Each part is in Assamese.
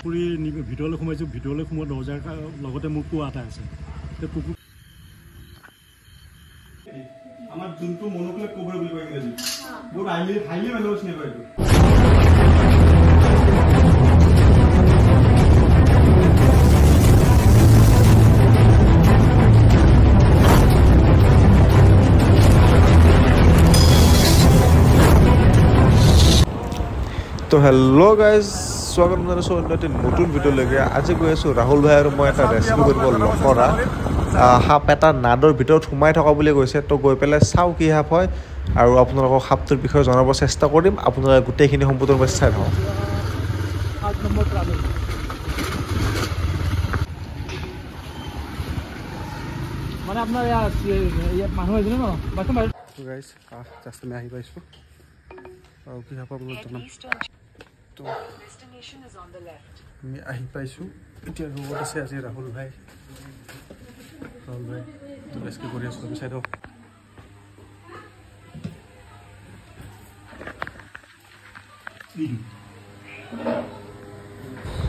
পুৰি ভিতৰলৈ সোমাইছোঁ, ভিতৰলৈ সোমোৱা দৰ্জাৰ লগতে মোৰ কুঁৱা এটা আছে। কুকুৰ আমাৰ যোনটো মনোক্লেট কোবৰা বুলি কয় ইংৰাজী, বহুত হাইলি ভেলুৱাছ নেবা এইটো। তো হেল্ল' গাইজ, স্বাগতম জনাইছোঁ অন্য এটি নতুন ভিডিঅ'লৈকে। আজি গৈ আছোঁ ৰাহুল ভাই আৰু মই এটা ৰেস্কিউ কৰিব লখৰা সাপ এটা নাদৰ ভিতৰত সোমাই থকা বুলি কৈছে। তো গৈ পেলাই চাওঁ কি সাপ হয় আৰু আপোনালোকক সাপটোৰ বিষয়ে জনাব চেষ্টা কৰিম। আপোনালোকে গোটেইখিনি সম্পূৰ্ণভাৱে চাই থাকক। মানে আপোনাৰ ইয়াত মানুহ আহিছিলে ন, গাইজ জাষ্ট আমি আহি পাইছোঁ আৰু কি সাপ আপোনাক জনাম। তো আমি আহি পাইছোঁ, এতিয়া ৰুমত আছে আজি ৰাহুল ভাই তো ৰেস্কিউ কৰি আছোঁ। আমি চাই দিয়ক।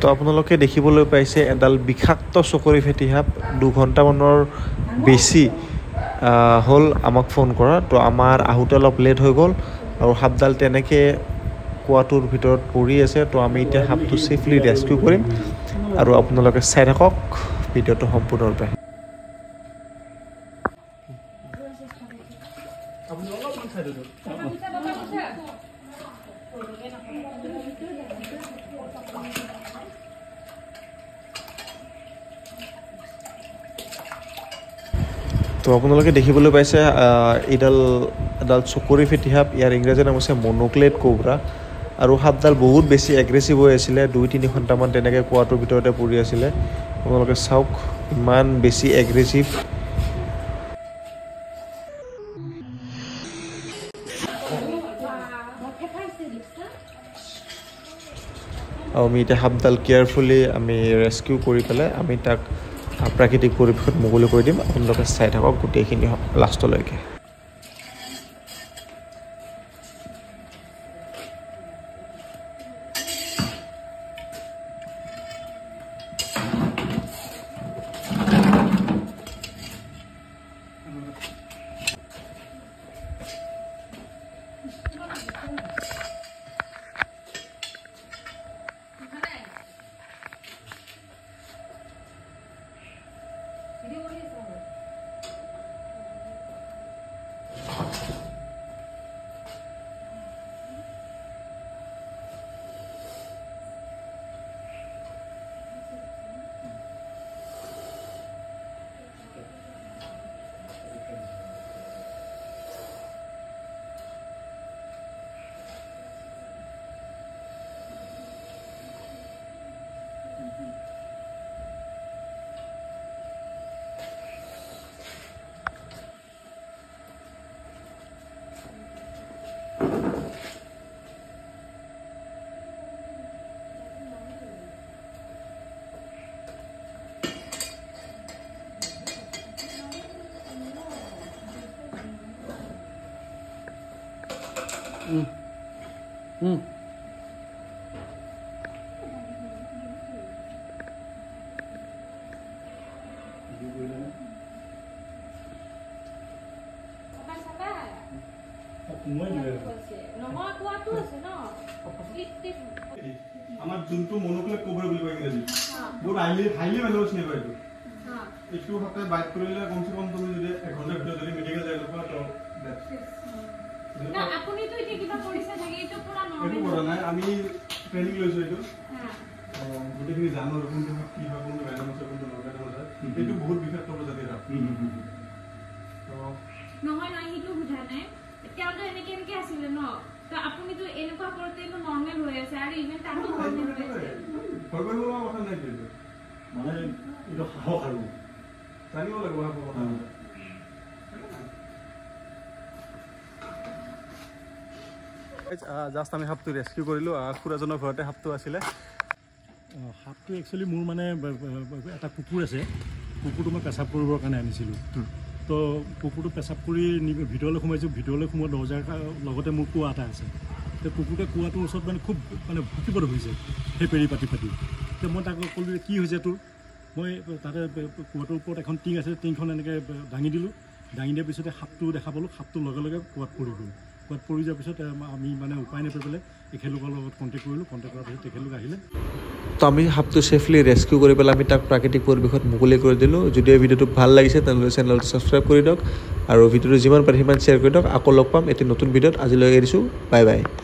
তো আপোনালোকে দেখিবলৈ পাইছে এডাল বিষাক্ত চকৰি ফেটি সাপ। 2 ঘণ্টামানৰ বেছি হ'ল আমাক ফোন কৰা। তো আমাৰ আহোঁতে অলপ লেট হৈ গ'ল আৰু সাপডাল তেনেকৈ কুৱাটোৰ ভিতৰত পৰি আছে। তো আমি এতিয়া সাপটো ছেফলি ৰেস্কিউ কৰিম আৰু আপোনালোকে চাই থাকক ভিডিঅ'টো সম্পূৰ্ণৰূপে। তো আপোনালোকে দেখিবলৈ পাইছে এডাল চকৰি ফেটি সাপ। ইয়াৰ ইংৰাজী নাম হৈছে মনোক্লেট কোবৰা আৰু সাপডাল বহুত বেছি এগ্ৰেছিভ হৈ আছিলে। 2-3 ঘণ্টামান তেনেকৈ কুৱাটোৰ ভিতৰতে পৰি আছিলে। আপোনালোকে চাওক ইমান বেছি এগ্ৰেছিভ। আৰু আমি এতিয়া সাপডাল কেয়াৰফুলি আমি ৰেস্কিউ কৰি পেলাই আমি তাক প্ৰাকৃতিক পৰিৱেশত মুকলি কৰি দিম। আপোনালোকে চাই থাকক গোটেইখিনি লাষ্টলৈকে। আমাৰ যোনটো মনোক্লেট কোবৰা বুলি কয় ইংৰাজী, বহুত হাইলি ভেলুৱাছ নেবা এইটো। এইটো সাপে বাইট কৰিলে কমচে কম তুমি যদি 1 ঘণ্টাৰ ভিতৰত যদি মেডিকেল যাই লগা তো আপুনি তো এতিয়া কিবা কৰিছে নেকি? এইটো পুৰা নৰ্মেল। এইটো কৰা নাই, আমি ট্ৰেনিং লৈছোঁ এইটো। গোটেইখিনি জানো আৰু কোনটো কি হয়, কোনটো ভেনম আছে, কোনটো নভেনম আছে। এইটো বহুত বিষাক্ত প্ৰজাতিৰ সাপ। নহয় নহয়, সেইটো বুঝা নাই। এতিয়াতো এনেকে আছিলে ন, তো আপুনি তো এনেকুৱা কৰোঁতে তো নৰ্মেল হৈ আছে আৰু ইভেন তাতো নৰ্মেল হৈ আছে। ভয় কৰিব লগা কথা নাই কিন্তু, মানে এইটো সাহস আৰু জানিব লাগিব সাপৰ কথা। জাষ্ট আমি সাপটো ৰেস্কিউ কৰিলোঁ। খুৰাজনৰ ঘৰতে সাপটো আছিলে। সাপটো একচুৱেলি মোৰ মানে এটা কুকুৰ আছে, কুকুৰটো মই পেচাব কৰিবৰ কাৰণে আনিছিলোঁ। তো কুকুৰটো পেচাব কৰি ভিতৰলৈ সোমাইছোঁ, ভিতৰলৈ সোমোৱা দৰ্জাৰ লগতে মোৰ কুঁৱা এটা আছে। তো কুকুৰটোৱে কুঁৱাটোৰ ওচৰত মানে খুব মানে ভুকিব ধৰিছে সেই পেৰি পাতি তো মই তাক ক'লোঁ কি হৈছে তোৰ মই তাতে কুঁৱাটোৰ ওপৰত এখন টিং আছে টিংখন এনেকৈ দাঙি দিলোঁ দাঙি দিয়াৰ পিছতে সাপটো দেখা পালোঁ সাপটোৰ লগে লগে কুঁৱাত পৰি গ'ল কুঁৱাত পৰি যোৱাৰ পিছত আমি মানে উপায় নাপাই পেলাই তেখেতলোকৰ লগত কণ্টেক্ট কৰিলোঁ কণ্টেক্ট কৰাৰ পিছত তেখেতলোক আহিলে তো আমি সাপটো ছেফলি ৰেস্কিউ কৰি পেলাই আমি তাক প্ৰাকৃতিক পৰিৱেশত মুকলি কৰি দিলোঁ যদি এই ভিডিঅ'টো ভাল লাগিছে তেনেহ'লে চেনেলটো ছাবস্ক্ৰাইব কৰি দিয়ক আৰু ভিডিঅ'টো যিমান পাৰে সিমান শ্বেয়াৰ কৰি দিয়ক আকৌ লগ পাম এটি নতুন ভিডিঅ'ত আজিলৈ এৰিছোঁ বাই বাই